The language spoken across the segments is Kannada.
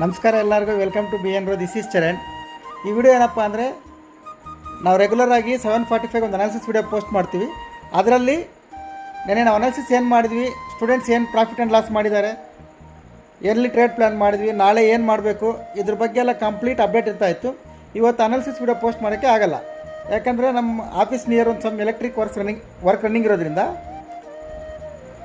ನಮಸ್ಕಾರ ಎಲ್ಲರಿಗೂ welcome to BN Bro. This is Charan. ಈ ವಿಡಿಯೋ ಏನಪ್ಪ ಅಂದರೆ ನಾವು ರೆಗ್ಯುಲರ್ ಆಗಿ 7:45 ಒಂದು ಅನಾಲಿಸಿಸ್ ವಿಡಿಯೋ ಪೋಸ್ಟ್ ಮಾಡ್ತೀವಿ. ಅದರಲ್ಲಿ ನೆನ್ನೆ ನಾವು ಅನಾಲಿಸಿಸ್ ಏನು ಮಾಡಿದ್ವಿ, ಸ್ಟೂಡೆಂಟ್ಸ್ ಏನು ಪ್ರಾಫಿಟ್ ಆ್ಯಂಡ್ ಲಾಸ್ ಮಾಡಿದ್ದಾರೆ, ಎಲ್ಲಿ ಟ್ರೇಡ್ ಪ್ಲ್ಯಾನ್ ಮಾಡಿದ್ವಿ, ನಾಳೆ ಏನು ಮಾಡಬೇಕು, ಇದ್ರ ಬಗ್ಗೆ ಎಲ್ಲ ಕಂಪ್ಲೀಟ್ ಅಪ್ಡೇಟ್ ಇರ್ತಾಯಿತ್ತು. ಇವತ್ತು ಅನಾಲಿಸಿಸ್ ವಿಡಿಯೋ ಪೋಸ್ಟ್ ಮಾಡೋಕ್ಕೆ ಆಗಲ್ಲ, ಯಾಕಂದರೆ ನಮ್ಮ ಆಫೀಸ್ ನಿಯರ್ ಒಂದು ಸಮ್ ಎಲೆಕ್ಟ್ರಿಕ್ ವರ್ಕ್ ರನ್ನಿಂಗ್ ಇರೋದ್ರಿಂದ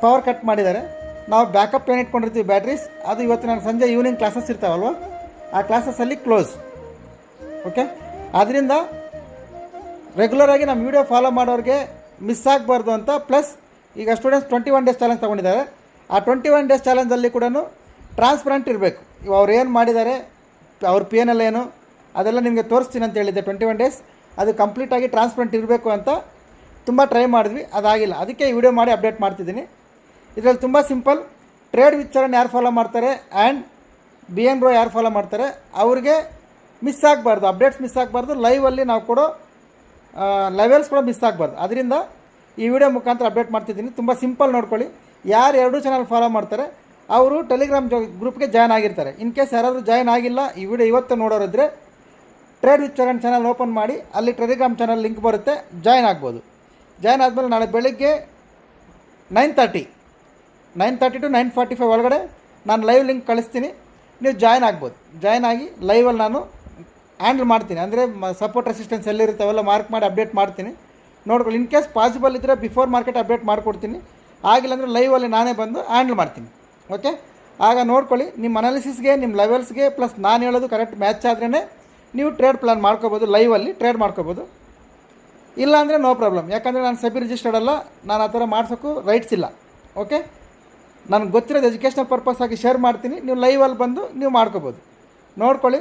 ಪವರ್ ಕಟ್ ಮಾಡಿದ್ದಾರೆ. ನಾವು ಬ್ಯಾಕಪ್ ಪ್ಲಾನ್ ಇಟ್ಕೊಂಡಿರ್ತೀವಿ ಬ್ಯಾಟ್ರೀಸ್, ಅದು ಇವತ್ತು ನಾನು ಸಂಜೆ ಈವ್ನಿಂಗ್ ಕ್ಲಾಸಸ್ ಇರ್ತಾವಲ್ವ, ಆ ಕ್ಲಾಸಸ್ಸಲ್ಲಿ ಕ್ಲೋಸ್. ಓಕೆ, ಆದ್ದರಿಂದ ರೆಗ್ಯುಲರಾಗಿ ನಮ್ಮ ವೀಡಿಯೋ ಫಾಲೋ ಮಾಡೋರಿಗೆ ಮಿಸ್ ಆಗಬಾರ್ದು ಅಂತ. ಪ್ಲಸ್ ಈಗ ಸ್ಟೂಡೆಂಟ್ಸ್ 21 ಡೇಸ್ ಚಾಲೆಂಜ್ ತೊಗೊಂಡಿದ್ದಾರೆ. ಆ 21 ಡೇಸ್ ಚಾಲೆಂಜಲ್ಲಿ ಕೂಡ ಟ್ರಾನ್ಸ್ಪರೆಂಟ್ ಇರಬೇಕು. ಅವ್ರು ಏನು ಮಾಡಿದ್ದಾರೆ, ಅವ್ರ PNL ಏನು, ಅದೆಲ್ಲ ನಿಮಗೆ ತೋರಿಸ್ತೀನಿ ಅಂತ ಹೇಳಿದ್ದೆ. 21 ಡೇಸ್ ಅದು ಕಂಪ್ಲೀಟಾಗಿ ಟ್ರಾನ್ಸ್ಪರೆಂಟ್ ಇರಬೇಕು ಅಂತ ತುಂಬ ಟ್ರೈ ಮಾಡಿದ್ವಿ, ಅದಾಗಿಲ್ಲ. ಅದಕ್ಕೆ ಈ ವಿಡಿಯೋ ಮಾಡಿ ಅಪ್ಡೇಟ್ ಮಾಡ್ತಿದ್ದೀನಿ. ಇದರಲ್ಲಿ ತುಂಬ ಸಿಂಪಲ್. ಟ್ರೇಡ್ ವಿತ್ ಚರಣ್ ಯಾರು ಫಾಲೋ ಮಾಡ್ತಾರೆ ಆ್ಯಂಡ್ BN Bro ಯಾರು ಫಾಲೋ ಮಾಡ್ತಾರೆ ಅವ್ರಿಗೆ ಮಿಸ್ ಆಗಬಾರ್ದು, ಅಪ್ಡೇಟ್ಸ್ ಮಿಸ್ ಆಗಬಾರ್ದು, ಲೈವಲ್ಲಿ ನಾವು ಕೊಡೋ ಲೆವೆಲ್ಸ್ ಕೂಡ ಮಿಸ್ ಆಗಬಾರ್ದು. ಅದರಿಂದ ಈ ವಿಡಿಯೋ ಮುಖಾಂತರ ಅಪ್ಡೇಟ್ ಮಾಡ್ತಿದ್ದೀನಿ. ತುಂಬ ಸಿಂಪಲ್ ನೋಡ್ಕೊಳ್ಳಿ. ಯಾರು 2 ಚಾನಲ್ ಫಾಲೋ ಮಾಡ್ತಾರೆ ಅವರು ಟೆಲಿಗ್ರಾಮ್ ಗ್ರೂಪ್ಗೆ ಜಾಯ್ನ್ ಆಗಿರ್ತಾರೆ. ಇನ್ ಕೇಸ್ ಯಾರಾದರೂ ಜಾಯ್ನ್ ಆಗಿಲ್ಲ, ಈ ವಿಡಿಯೋ ಇವತ್ತು ನೋಡೋರಿದ್ರೆ trade with Charan channel open ಮಾಡಿ, ಅಲ್ಲಿ ಟೆಲಿಗ್ರಾಮ್ ಚಾನಲ್ ಲಿಂಕ್ ಬರುತ್ತೆ, ಜಾಯ್ನ್ ಆಗ್ಬೋದು. ಜಾಯ್ನ್ ಆದಮೇಲೆ ನಾಳೆ ಬೆಳಗ್ಗೆ 9:30 to 9:45 ಒಳಗಡೆ ನಾನು ಲೈವ್ ಲಿಂಕ್ ಕಳಿಸ್ತೀನಿ, ನೀವು ಜಾಯ್ನ್ ಆಗ್ಬೋದು. ಜಾಯ್ನ್ ಆಗಿ ಲೈವಲ್ಲಿ ನಾನು ಹ್ಯಾಂಡಲ್ ಮಾಡ್ತೀನಿ. ಅಂದರೆ ಸಪೋರ್ಟ್ ರೆಸಿಸ್ಟೆನ್ಸ್ ಎಲ್ಲಿರುತ್ತೆ ಅವೆಲ್ಲ ಮಾರ್ಕ್ ಮಾಡಿ ಅಪ್ಡೇಟ್ ಮಾಡ್ತೀನಿ. ನೋಡ್ಕೊಳ್ಳಿ. ಇನ್ ಕೇಸ್ ಪಾಸಿಬಲ್ ಇದ್ದರೆ ಬಿಫೋರ್ ಮಾರ್ಕೆಟ್ ಅಪ್ಡೇಟ್ ಮಾಡಿಕೊಡ್ತೀನಿ, ಆಗಿಲ್ಲ ಅಂದರೆ ಲೈವಲ್ಲಿ ನಾನೇ ಬಂದು ಹ್ಯಾಂಡಲ್ ಮಾಡ್ತೀನಿ. ಓಕೆ, ಆಗ ನೋಡ್ಕೊಳ್ಳಿ. ನಿಮ್ಮ ಅನಾಲಿಸಿಸ್ಗೆ, ನಿಮ್ಮ ಲೆವೆಲ್ಸ್ಗೆ ಪ್ಲಸ್ ನಾನು ಹೇಳೋದು ಕರೆಕ್ಟ್ ಮ್ಯಾಚ್ ಆದ್ರೇ ನೀವು ಟ್ರೇಡ್ ಪ್ಲಾನ್ ಮಾಡ್ಕೋಬೋದು, ಲೈವಲ್ಲಿ ಟ್ರೇಡ್ ಮಾಡ್ಕೋಬೋದು. ಇಲ್ಲಾಂದರೆ ನೋ ಪ್ರಾಬ್ಲಮ್, ಯಾಕಂದರೆ ನಾನು ಸಬಿ ರಿಜಿಸ್ಟರ್ಡ್ ಅಲ್ಲ, ನಾನು ಆ ಥರ ಮಾಡ್ಸೋಕ್ಕೂ ರೈಟ್ಸ್ ಇಲ್ಲ. ಓಕೆ, ನನಗೆ ಗೊತ್ತಿರೋದು ಎಜುಕೇಷನಲ್ ಪರ್ಪಸ್ ಆಗಿ ಶೇರ್ ಮಾಡ್ತೀನಿ, ನೀವು ಲೈವಲ್ಲಿ ಬಂದು ನೀವು ಮಾಡ್ಕೋಬೋದು. ನೋಡ್ಕೊಳ್ಳಿ.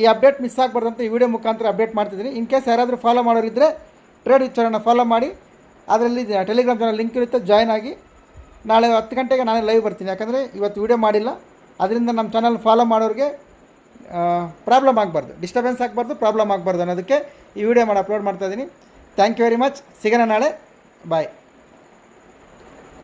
ಈ ಅಪ್ಡೇಟ್ ಮಿಸ್ ಆಗಬಾರ್ದು ಅಂತ ಈ ವಿಡಿಯೋ ಮುಖಾಂತರ ಅಪ್ಡೇಟ್ ಮಾಡ್ತಿದ್ದೀನಿ. ಇನ್ ಕೇಸ್ ಯಾರಾದರೂ ಫಾಲೋ ಮಾಡೋರಿದ್ದರೆ ಟ್ರೇಡ್ ವಿತ್ ಚರಣ್ ಫಾಲೋ ಮಾಡಿ, ಅದರಲ್ಲಿ ಟೆಲಿಗ್ರಾಮ್ ಚಾನಲ್ ಲಿಂಕ್ ಇರುತ್ತೆ, ಜಾಯ್ನ್ ಆಗಿ. ನಾಳೆ 10 ಗಂಟೆಗೆ ನಾನೇ ಲೈವ್ ಬರ್ತೀನಿ, ಯಾಕಂದರೆ ಇವತ್ತು ವಿಡಿಯೋ ಮಾಡಿಲ್ಲ. ಅದರಿಂದ ನಮ್ಮ ಚಾನಲ್ ಫಾಲೋ ಮಾಡೋರಿಗೆ ಪ್ರಾಬ್ಲಮ್ ಆಗಬಾರ್ದು, ಡಿಸ್ಟರ್ಬೆನ್ಸ್ ಆಗಬಾರ್ದು, ಪ್ರಾಬ್ಲಮ್ ಆಗಬಾರ್ದು ಅನ್ನೋದಕ್ಕೆ ಈ ವಿಡಿಯೋ ಮಾಡಿ ಅಪ್ಲೋಡ್ ಮಾಡ್ತಾಯಿದ್ದೀನಿ. Thank you very much. ಸಿಗೋಣ ನಾಳೆ. ಬಾಯ್.